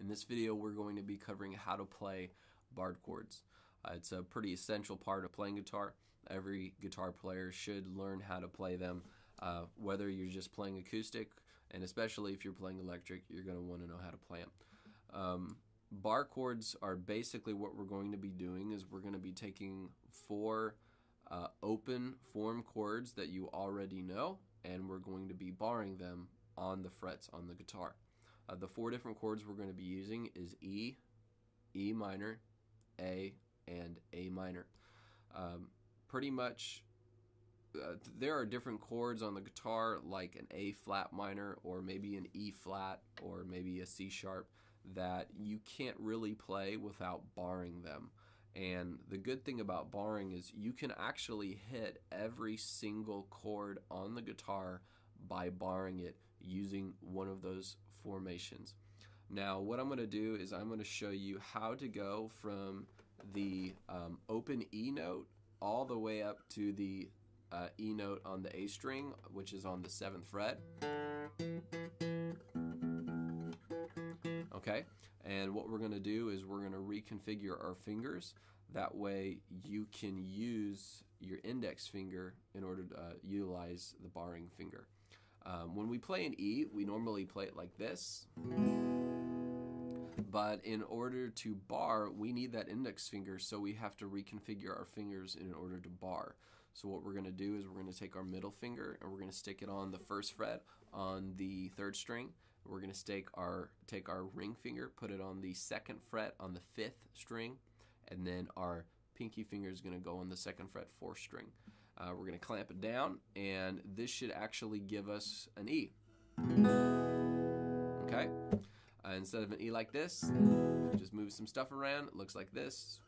In this video, we're going to be covering how to play barred chords. It's a pretty essential part of playing guitar. Every guitar player should learn how to play them, whether you're just playing acoustic, and especially if you're playing electric, you're going to want to know how to play them. Bar chords are basically what we're going to be doing is we're going to be taking four open form chords that you already know, and we're going to be barring them on the frets on the guitar. The four different chords we're going to be using is E, E minor, A, and A minor. Pretty much there are different chords on the guitar like an A flat minor or maybe an E flat or maybe a C sharp that you can't really play without barring them. And the good thing about barring is you can actually hit every single chord on the guitar by barring it using one of those formations. Now what I'm going to do is I'm going to show you how to go from the open E note all the way up to the E note on the A string, which is on the 7th fret. Okay, and what we're going to do is we're going to reconfigure our fingers. That way you can use your index finger in order to utilize the barring finger. When we play an E, we normally play it like this. But in order to bar, we need that index finger, so we have to reconfigure our fingers in order to bar. So what we're going to do is we're going to take our middle finger and we're going to stick it on the 1st fret on the 3rd string. We're going to take our ring finger, put it on the 2nd fret on the 5th string, and then our pinky finger is going to go on the 2nd fret 4th string. We're going to clamp it down, and this should actually give us an E. Okay? Instead of an E like this, just move some stuff around. It looks like this.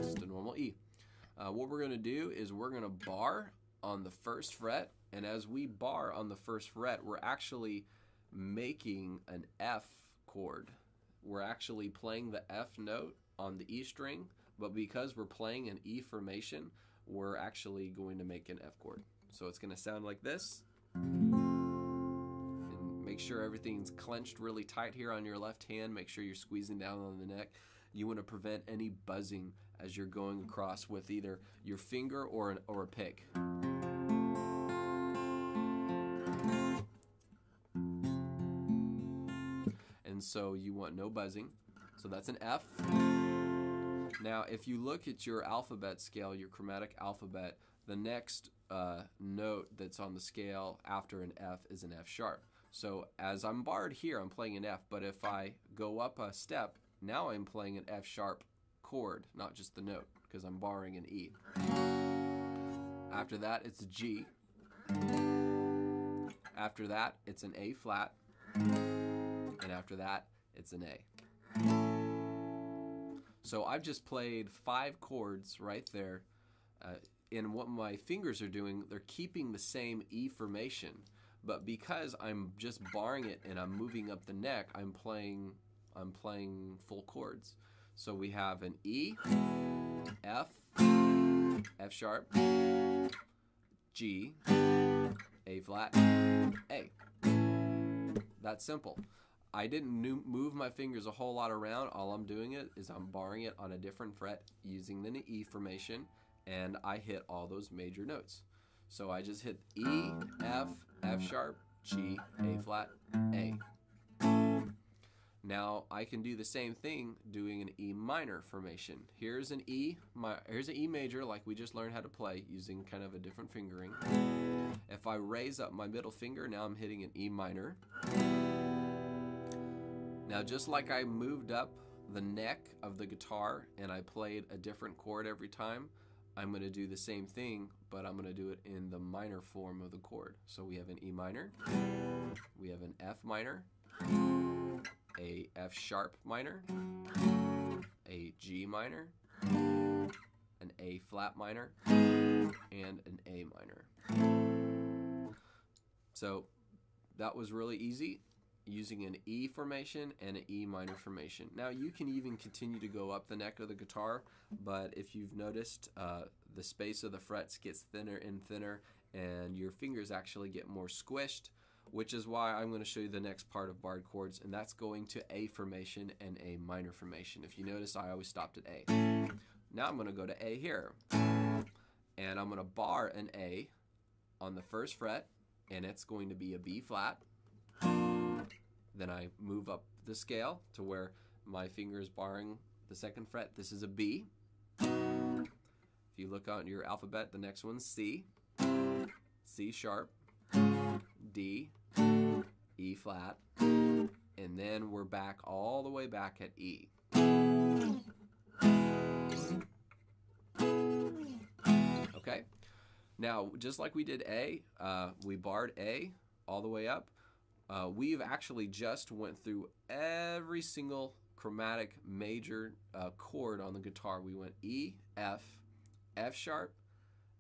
Just a normal E. What we're going to do is we're going to bar on the 1st fret, and as we bar on the 1st fret, we're actually making an F chord. We're actually playing the F note on the E string, but because we're playing an E formation, we're actually going to make an F chord. So it's going to sound like this. And make sure everything's clenched really tight here on your left hand. Make sure you're squeezing down on the neck. You want to prevent any buzzing as you're going across with either your finger or a pick. And so you want no buzzing. So that's an F. Now if you look at your alphabet scale, your chromatic alphabet, the next note that's on the scale after an F is an F sharp. So as I'm barred here, I'm playing an F, but if I go up a step, now I'm playing an F sharp chord, not just the note, because I'm barring an E. After that, it's a G. After that, it's an A flat. And after that, it's an A. So I've just played 5 chords right there. And what my fingers are doing, they're keeping the same E formation. But because I'm just barring it and I'm moving up the neck, I'm playing full chords. So we have an E, F, F sharp, G, A flat, A. That's simple. I didn't move my fingers a whole lot around. All I'm doing is I'm barring it on a different fret using the E formation, and I hit all those major notes. So I just hit E, F, F sharp, G, A flat, A. Now I can do the same thing doing an E minor formation. Here's an E major like we just learned how to play using kind of a different fingering. If I raise up my middle finger, now I'm hitting an E minor. Now just like I moved up the neck of the guitar and I played a different chord every time, I'm going to do the same thing, but I'm going to do it in the minor form of the chord. So we have an E minor, we have an F minor, a F sharp minor, a G minor, an A flat minor, and an A minor. So that was really easy, using an E formation and an E minor formation. Now you can even continue to go up the neck of the guitar, but if you've noticed, the space of the frets gets thinner and thinner and your fingers actually get more squished. which is why I'm going to show you the next part of barred chords, and that's going to A formation and A minor formation. If you notice, I always stopped at A. Now I'm going to go to A here, and I'm going to bar an A on the first fret, and it's going to be a B flat. Then I move up the scale to where my finger is barring the second fret. This is a B. If you look on your alphabet, the next one's C, C sharp, D, E flat, and then we're back all the way back at E. Okay, now just like we did A, we barred A all the way up. We've actually just went through every single chromatic major chord on the guitar. We went E, F, F sharp,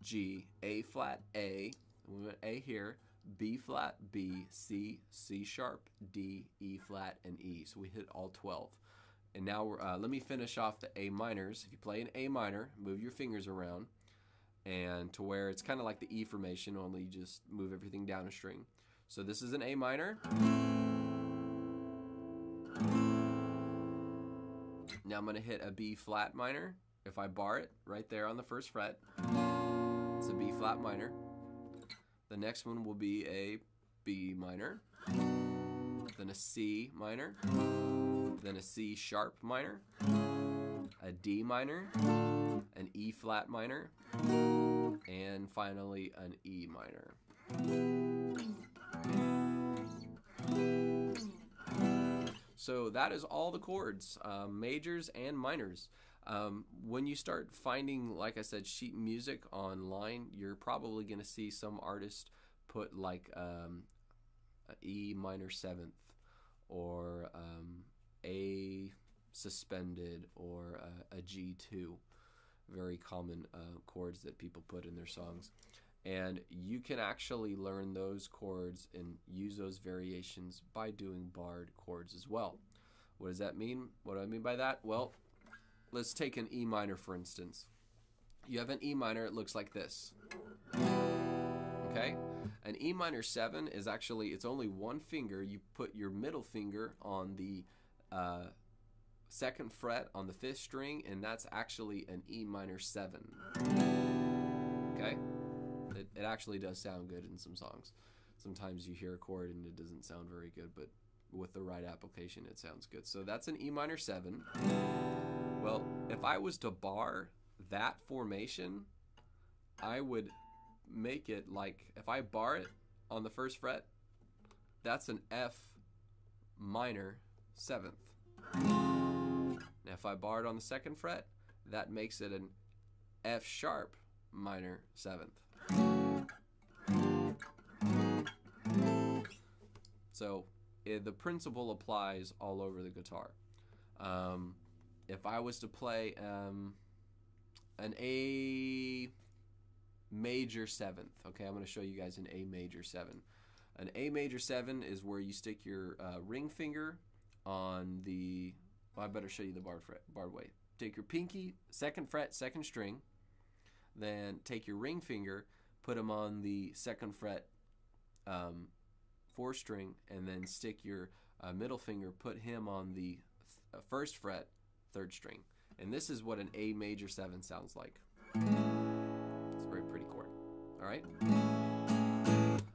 G, A flat, A, we went A here, B flat, B, C, C sharp, D, E flat, and E. So we hit all 12. And now let me finish off the A minors. If you play an A minor, move your fingers around, and to where it's kind of like the E formation, only you just move everything down a string. So this is an A minor. Now I'm going to hit a B flat minor. If I bar it right there on the first fret, it's a B flat minor. The next one will be a B minor, then a C minor, then a C sharp minor, a D minor, an E flat minor, and finally an E minor. So that is all the chords, majors and minors. When you start finding, like I said, sheet music online, you're probably going to see some artist put like a E minor 7th, or A suspended, or a G2. Very common chords that people put in their songs. And you can actually learn those chords and use those variations by doing barred chords as well. What does that mean? What do I mean by that? Well, let's take an E minor, for instance. You have an E minor, it looks like this. Okay? An E minor 7 is actually, it's only one finger. You put your middle finger on the second fret on the 5th string, and that's actually an E minor 7. Okay? It actually does sound good in some songs. Sometimes you hear a chord and it doesn't sound very good, but with the right application it sounds good. So that's an E minor 7. Well, if I was to bar that formation, I would make it like, if I bar it on the first fret, that's an F minor 7th. Now if I bar it on the second fret, that makes it an F sharp minor 7th. So the principle applies all over the guitar. If I was to play an A major 7th, okay, I'm going to show you guys an A major 7. An A major 7 is where you stick your ring finger on the, well, I better show you the barred way. Take your pinky, 2nd fret, 2nd string, then take your ring finger, put them on the 2nd fret, 4th string, and then stick your middle finger, put him on the 1st fret, 3rd string. And this is what an A major 7 sounds like. It's a very pretty chord. Alright?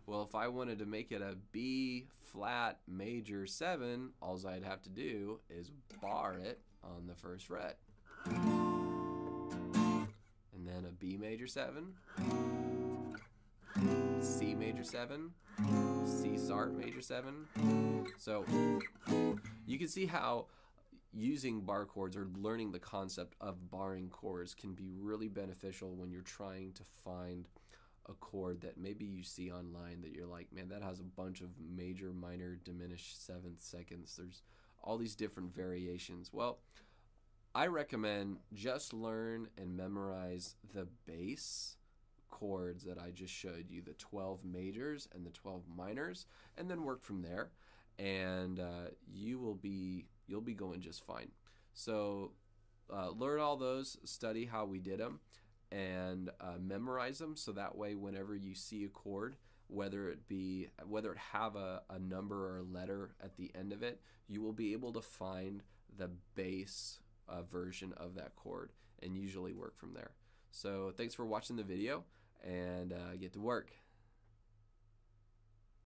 Well, if I wanted to make it a B flat major 7, all I'd have to do is bar it on the 1st fret. And then a B major 7, C major 7, C sharp major 7. So you can see how using bar chords, or learning the concept of barring chords, can be really beneficial when you're trying to find a chord that maybe you see online that you're like, man, that has a bunch of major, minor, diminished 7th, seconds. There's all these different variations. Well, I recommend just learn and memorize the base chords that I just showed you, the 12 majors and the 12 minors, and then work from there, and you'll be going just fine. So learn all those, study how we did them, and memorize them, so that way whenever you see a chord whether it have a number or a letter at the end of it, you will be able to find the bass version of that chord and usually work from there. So thanks for watching the video, and get to work.